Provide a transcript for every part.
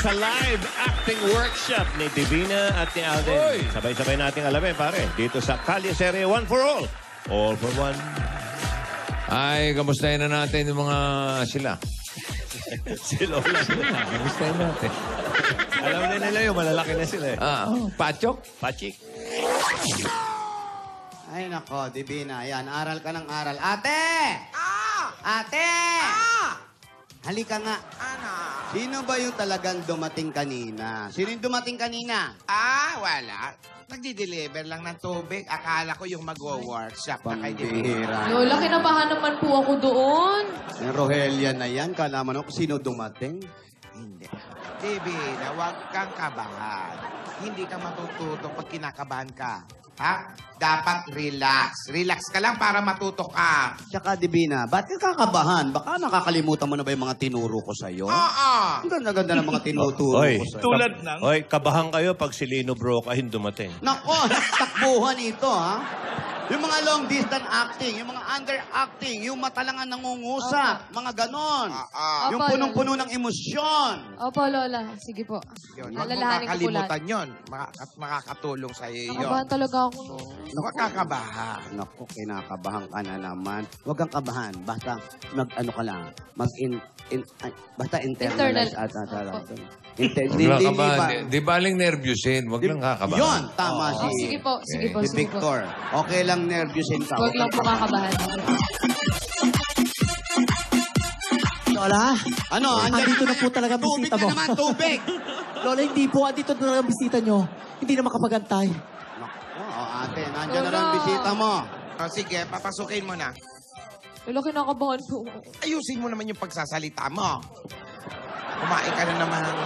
sa live acting workshop ni Divina at ni Alden. Sabay-sabay nating alamin, pare. Dito sa Kalye Serie 1 for All. All for One. Ay, kamustahin na natin yung mga sila. Si Lola. Kamustahin natin. Alam na nila yung malalaki na sila eh. Pachok? Pachik. Ay, nako, Divina. Yan, aral ka ng aral. Ate! Ate! Halika nga. Ano? Sino ba yung talagang dumating kanina? Sino yung dumating kanina? Wala. Nagdi-deliver lang ng tubig. Akala ko yung mag-workshop na kay Divina. Pambihira. Lola, kinabahan naman po ako doon. Yung Rogelia na yan, kalaman mo kung sino dumating. Hindi. Divina, huwag kang kabahan. Hindi ka matututo pag kinakabahan ka. Ha? Dapat relax. Relax ka lang para matuto ka. Tsaka, Divina, ba't ka kakabahan? Baka nakakalimutan mo na ba yung mga tinuro ko sa'yo? Oo. Ang ganda-ganda ng mga tinuturo Oy, ko sa'yo. Tulad ng... Oy, kabahan kayo pag si Lino Brocahin dumating. Nako, takbuhan ito, ha? Yung mga long distance acting, yung mga underacting, yung mata lang ang nangungusap, mga ganon. Yung Opo, punong-puno ng emosyon. Opo, Lola. Sige po. Yun. Huwag mo Alalahanin ko po lahat. kakalimutan yun. At makakatulong sa'yo yun. Nakabahan talaga ako. Huwag kakabahan. Naku, kinakabahan ka na naman. Huwag kang kabahan. Basta mag-ano ka lang. Basta internalize at Huwag lang kabahan. Di baling nervyusin. Huwag lang kakabahan. Yun, tama si... Sige po, sige po, Si sige po. Victor. Okay lang nervyusin ka. Huwag lang po kakabahan. Lola, Ano? andito na po talaga Tubig bisita na mo. naman, tubig! Lola, hindi po. Andito na talaga bisita nyo. Hindi na makapagantay. Oo, ate, nandiyan na lang ang bisita mo. Sige, papasukin mo na. Lola, kinakabahan po ako. Ayusin mo naman yung pagsasalita mo. Kumain ka na naman ng...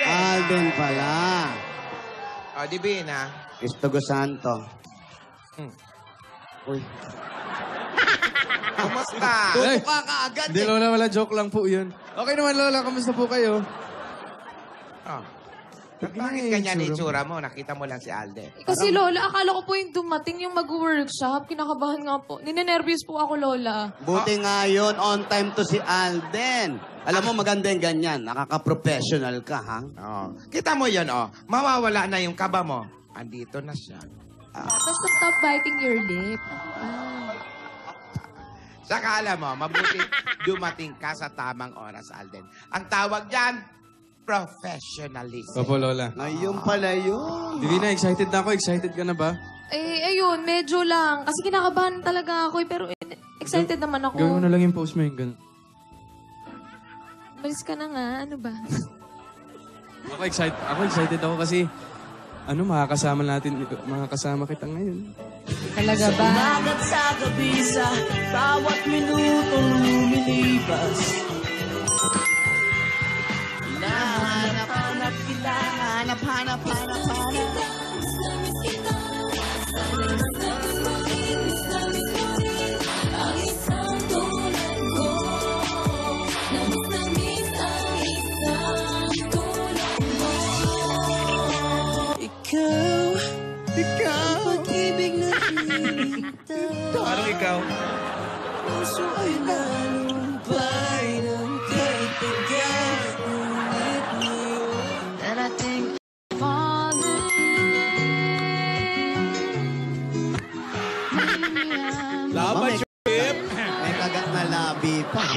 Alden pala. Divina. Estogo Santo. Uy. Kumusta? Tuto ka kaagad Hindi, eh. Lola, wala. Joke lang po yun. Okay naman, Lola. Kamusta po kayo? Bakit ganyan itsura mo? Nakita mo lang si Alden. Kasi Lola, akala ko po yung dumating yung mag-workshop. Kinakabahan nga po. Ninenervyos po ako, Lola. Buti nga yun, on time to si Alden. Alam mo, maganda yung ganyan. Nakaka-professional ka, ha? Kita mo yun, mawawala na yung kaba mo. Andito na siya. Basta stop biting your lip. Saka alam mo, mabuti dumating ka sa tamang oras, Alden. Ang tawag dyan, professionalism. Opo, Lola. Ayun pala yun. Divina, excited na ako. Excited ka na ba? Ayun, medyo lang. Kasi kinakabahan talaga ako pero excited naman ako. Gawin mo na lang yung post mo yung ganun. Balis ka na nga, ano ba? Ako excited ako kasi makakasama kita ngayon. Talaga ba? Umagat sa gabi sa bawat minutong lumilipas. Hinahanap-hanap kita, hanap-hanap-hanap. Ikaw, ang pag-ibig na hinihintay. Parang ikaw. Puso ay nalumpay ng kaibigan. Ngunit ngayon, darating Laban, may kagat na labi pa.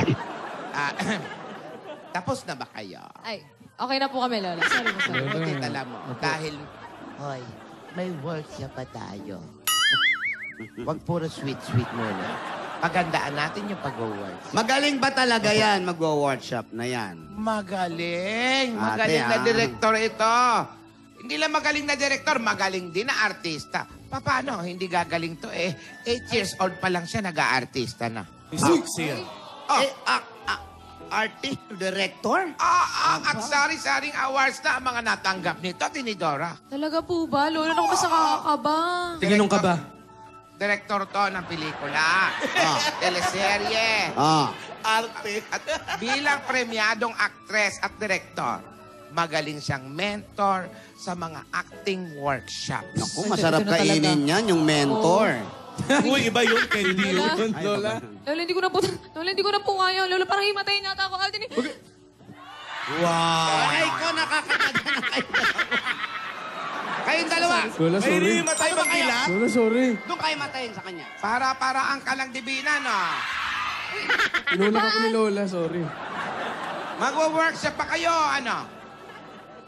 Tapos na ba kayo? Ay, okay na po kami, Lola. Sorry po, sorry. Buti alam mo. Dahil, hoy, may workshop pa tayo. Huwag puro sweet-sweet muna. Pagandaan natin yung pag-workshop. Magaling ba talaga yan, mag-workshop na yan? Magaling! Ate, Magaling na ah. direktor ito. Hindi lang magaling na direktor, magaling din na artista. Paano? Hindi gagaling to eh. 8 years old pa lang siya, nag-aartista na. Artist, director? At sari-saring awards na ang mga natanggap nito, Tinidora. Talaga po ba? Lola, naku, basta kakakaba. Tinginong ka ba? Direktor to ng pelikula, teleserye, arte. At bilang premyadong aktres at direktor, magaling siyang mentor sa mga acting workshops. Naku, masarap kainin yan, yung mentor. Uy, iba yun. Candy yun. Lola. Lola, hindi ko na po kaya. Lola, parang himatayin yata ako. Alden, Wow. Ay ko, nakakataga na kayo dalawa. Kayong dalawa. Lola, May sorry. matay mag-ila? Lola, sorry. Doon kayo matayin sa kanya. Para ang kalang Divina, no? Inulak ako ni Lola, sorry. Magwo-workshop pa kayo, ano?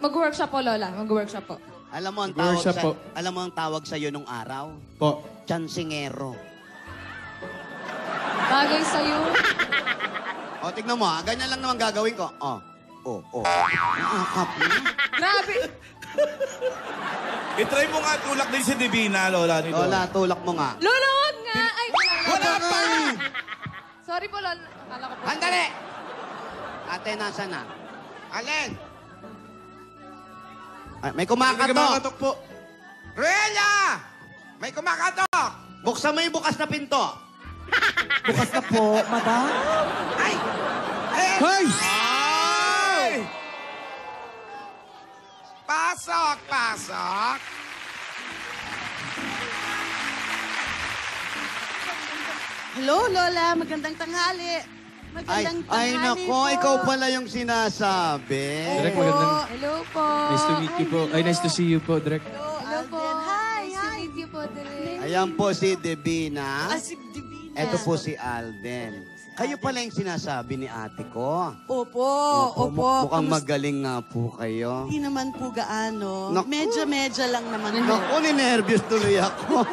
Mag-workshop po, Lola. Mag-workshop po. Alam mo ang tawag Workshop sa po. alam mo ang tawag sa nung araw? Po. Chansingero. Bagay sa'yo. O, tignan mo, ganyan lang naman gagawin ko. Nakakap mo. Grabe. I-try mo nga tulak din si Divina, Lola, nito. Lola, tulak mo nga. Lola, wag nga. Ay, Wala pa! Sorry po, Lola. Akala ko po. Andali! Ate, nasa na? Alin? Ay, may kumakatok. po. Ruela! May kumakatok! Buksan mo yung bukas na pinto. Bukas na po, madam. Ay! Eh! Hoy! Ay! Pasok! Hello, Lola. Magandang tanghali. Ay, Magandang ay tanghali nako, po. ikaw pala yung sinasabi. Direk, magandang... Hello po. Nice to meet you po. Ay, nice to see you po, Direk. Hello po. Alden. Hi, Nice to meet you po, Direk. Ayan po si Divina. Si Divina. Ito po si Alden. Kayo pala yung sinasabi ni ate ko. Opo, opo. Mukhang Kamusta? magaling nga po kayo. Hindi naman po gaano. Naku. Medya lang naman po. Naku, ninervyos tuloy ako.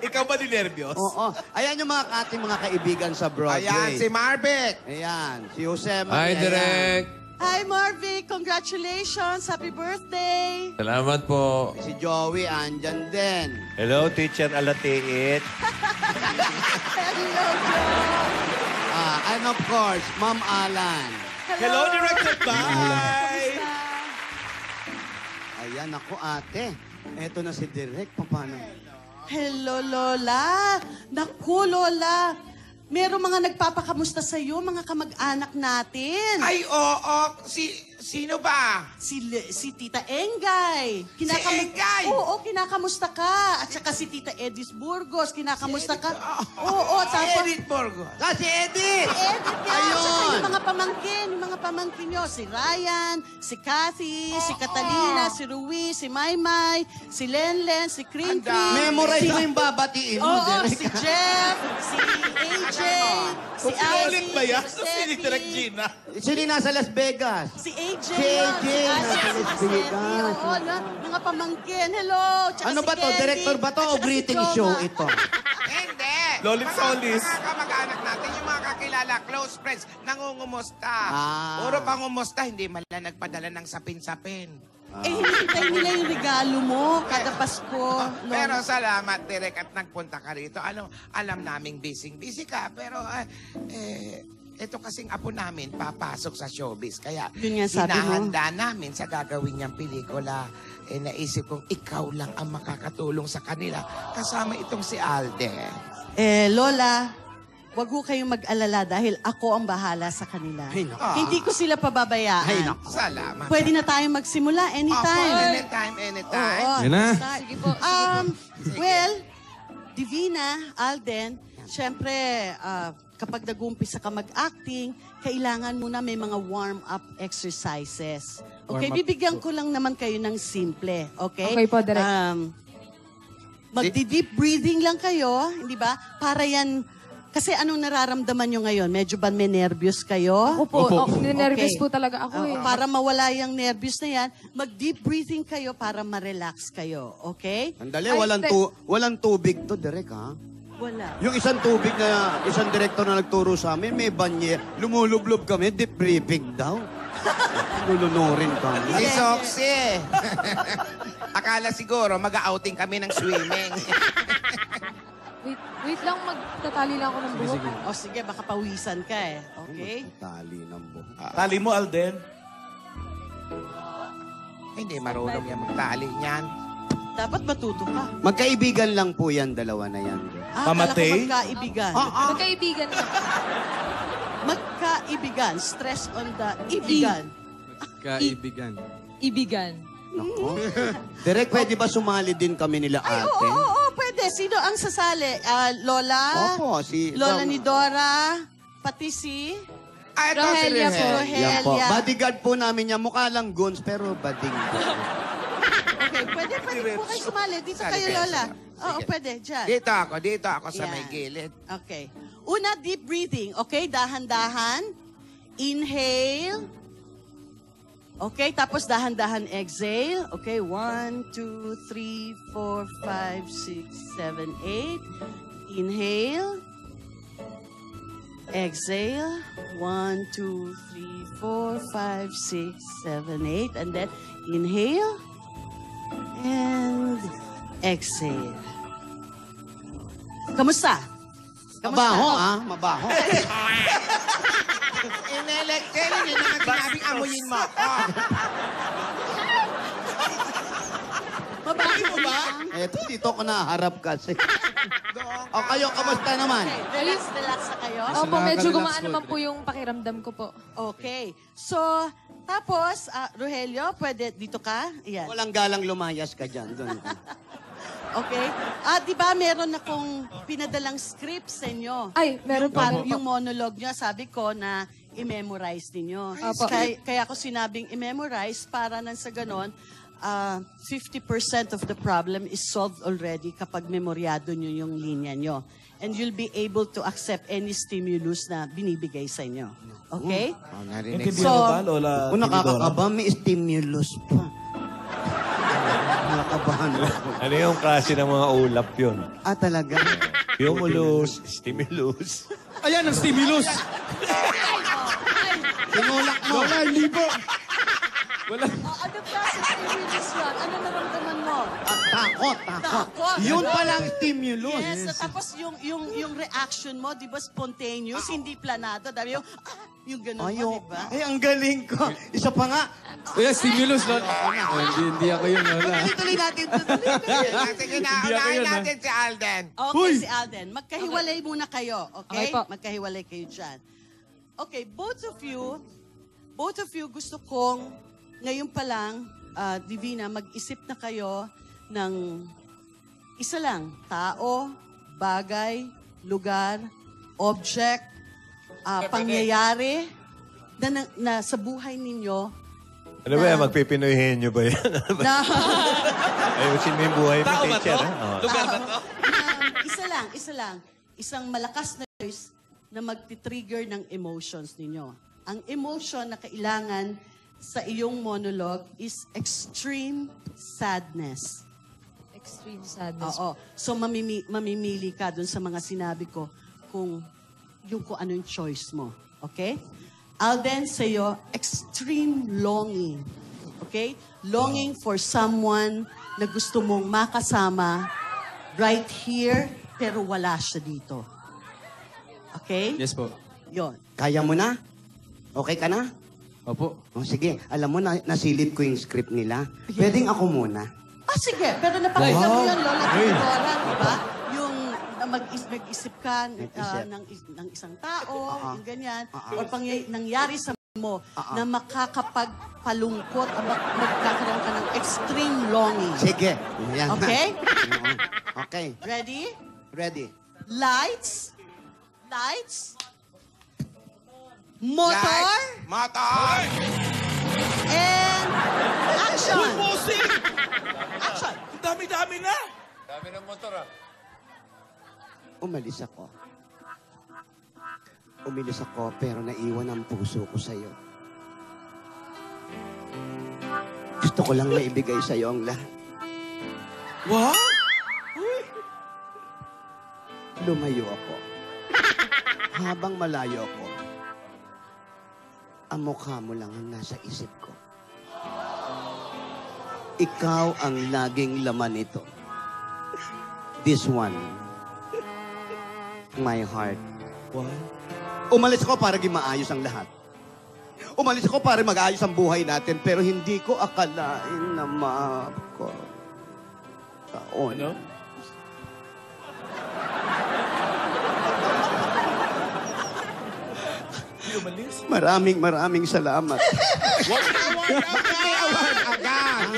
Ikaw ba ninervyos? Oo. Ayan yung mga ating mga kaibigan sa Broadway. Ayan, si Marvick. Ayan, si Jose Hi, Maria. Direk. Hi, Marvick. Congratulations. Happy birthday. Salamat po. Si Joey, andyan din. Hello, Teacher Alatiit. Hello, Joe. And of course, Ma'am Alan. Hello, Director. Bye! Ayan, ako ate. Eto na si Direk. Paano? Hello, Lola. Naku, Lola. Merong mga nagpapakamusta sa'yo, mga kamag-anak natin. Ay, oo. Sino ba? Si Tita Engay. Si Engay? Oo, kinakamusta ka. At saka si Tita Edith Burgos, kinakamusta ka. Oo, tapos... Edith Burgos. Si Edith! Edith nga. At saka Ayun! yung mga pamangkin nyo. Si Ryan, si Kathy, si Catalina, si Ruiz, si Maymay, si Lenlen, si Kring Kring. Memorize mo yung babatiin mo, Oo, Direk. si Jeff, si AJ, si Kung pinulit Ivy, ba yan? si Si Direk Seppi, Gina. Sino yung nasa Las Vegas? si AJ, Si AJ, si Ivy, nasa si Las Seppi, Vegas. oo, mga pamangkin. Hello. Tsaka Ano si ba to? Candy, Director ba to at o saka si greeting Choma. show ito? Hindi. Lolit Solis. Mga kamag-anak natin, yung mga kakilala, close friends, nangungumusta. Ah. Puro pangumusta, hindi man lang nagpadala ng sapin-sapin. Hinihintay nila yung regalo mo kada Pasko. Pero salamat, Direk, at nagpunta ka rito. Alam naming busy ka, pero ito kasing apo namin papasok sa showbiz. Kaya Yun nga sabi mo. hinahanda namin sa gagawin niyang pelikula. Naisip kong ikaw lang ang makakatulong sa kanila. Kasama itong si Alden. Lola, wag ho kayong mag-alala dahil ako ang bahala sa kanila. Ay, naku. Hindi ko sila pababayaan. Ay, naku. Salamat. Pwede na tayong magsimula anytime. Opo, anytime. Oo. Yan na. Sige po. Well, Divina, Alden, syempre, kapag nag-uumpisa ka mag-acting, kailangan muna may mga warm-up exercises. Okay, Warm-up bibigyan ko lang naman kayo ng simple. Okay? Okay po, Direk. Magdi-deep breathing lang kayo, hindi ba? Para yan, kasi anong nararamdaman nyo ngayon? Medyo ba may nervyos kayo? Ako po. Ninervous Okay. po talaga ako Oo, eh. para mawala yung nervyos na yan, mag-deep breathing kayo para ma-relax kayo. Okay? Andali, Ay, walang tubig to, Direk, ha? Wala. Yung isang tubig na, isang director na nagturo sa amin, may banye, lumulublob kami, deep breathing daw. Lulunurin kami. Si Soxy. Akala siguro mag-outing kami ng swimming. Wait lang, magtatali lang ako ng buhok. O sige, baka pawisan ka eh. Okay? Tali ng buhok. Tali mo, Alden. Hindi marunong yan magtali niyan. Dapat matuto ka. Magkaibigan lang po yan, dalawa na yan. Pamatay? Akala ko magkaibigan. Magkaibigan na. Magkaibigan. Stress on the ibigan. Kaibigan. Ibigan. Direk, pwede ba sumali din kami nila Ay, ate? oo, pwede Hindi, sino ang sasali? Lola? Opo, si... Lola ni Dora? Pati si... Ay, ito si Rogelia po. Rogelia. Rogelia. Yan po. Bodyguard po namin yan. Mukha lang guns, pero bading. Okay, pwede po kayo sumali. Dito Sali kayo, kayo, Lola. sige. Oo, pwede. Diyan. Dito ako sa Yan. may gilid. Okay. Una, deep breathing. Okay, dahan-dahan. Inhale. Okay, tapos dahan-dahan exhale. Okay, 1, 2, 3, 4, 5, 6, 7, 8. Inhale. Exhale. 1, 2, 3, 4, 5, 6, 7, 8. And then inhale. And exhale. Kamusta? Mabaho, mabaho. Inelected, hindi naman sinabing amuyin mo ako. Mabaho mo ba? Eto, dito ko naharap kasi. O kayo, kamusta naman? Okay, relax na kayo. Opo, medyo Nakaka-relax gumaan po, naman Dre. po yung pakiramdam ko po. Okay. So, tapos, Rogelio, pwede dito ka? Ayan. Walang galang lumayas ka dyan. Doon. Okay. Di ba meron akong pinadalang script sa inyo? Ay, meron Yung, pa. yung monologue nyo, sabi ko na i-memorize ninyo. Opo. Kaya ako sinabing i-memorize para nang sa ganon, 50% of the problem is solved already kapag memoryado nyo yung linya nyo. And you'll be able to accept any stimulus na binibigay sa inyo. Okay? Oh, narinig. Intindihan So- mo ba, Lola? Kung nakakakaba, may stimulus pa. Nakakabahan ako. Ano yung klase ng mga ulap yun? Talaga? Humulus, stimulus. Ayan ang stimulus. Tinulak mo. Lola, hindi po. Wala. Ano klase stimulus yan? Ano naramdaman mo? Takot. Takot. Yun palang stimulus. Yes, tapos yung reaction mo, di ba spontaneous, hindi planado. Dami yung ganun mo, di ba? Ay, ang galing ko. Isa pa nga. Ayan, stimulus, Lola. Hindi ako yun, Lola. Tuloy natin. Sige na, unahin natin si Alden. Okay, si Alden. Magkahiwalay muna kayo, okay? Okay po. Magkahiwalay kayo dyan. Okay, both of you gusto kong ngayon pa lang, Divina, mag-isip na kayo ng isa lang, tao, bagay, lugar, object, pangyayari na sa buhay ninyo. Ano ba yan? Magpipinoyhin nyo ba yan? Na, Ayusin mo yung buhay mo, teacher. Lugar ba to? isa lang. Isang malakas na voice na magti-trigger ng emotions ninyo. Ang emotion na kailangan sa iyong monologue is extreme sadness. Extreme sadness. Oo. So, mamimili ka dun sa mga sinabi ko kung ano yung choice mo. Okay? Alden, sa'yo, extreme longing. Okay? Longing for someone na gusto mong makasama right here, pero wala siya dito. Okay? Yes po. Yon. Kaya mo na? Okay ka na? Opo. Sige, alam mo, nasilip ko yung script nila. Pwedeng ako muna. Sige, pero napakinggan mo yun, Lola Tinidora, di ba? Yung mag-isip ka ng isang tao, yung ganyan, o nangyari sa mo na makakapagpalungkot o magkakaroon ka ng extreme longing. Sige. Yan na. Okay? Okay. Ready? Ready. Lights. Motor. Motor! And action. Bossing! Action. Ang dami-dami na! Dami ng motor, ah. Umalis ako, pero naiwan ang puso ko sa'yo. Gusto ko lang maibigay sa'yo ang lahat. Wow! Lumayo ako. Habang malayo ako, ang mukha mo lang ang nasa isip ko. Ikaw ang laging laman nito. This one, my heart. Wow. Umalis ako para maayos ang lahat. Umalis ako para mag-ayos ang buhay natin, pero hindi ko akalain na taon. Ano? Hindi umalis. Maraming salamat. Wag na, wag na. Magkaiawan agad.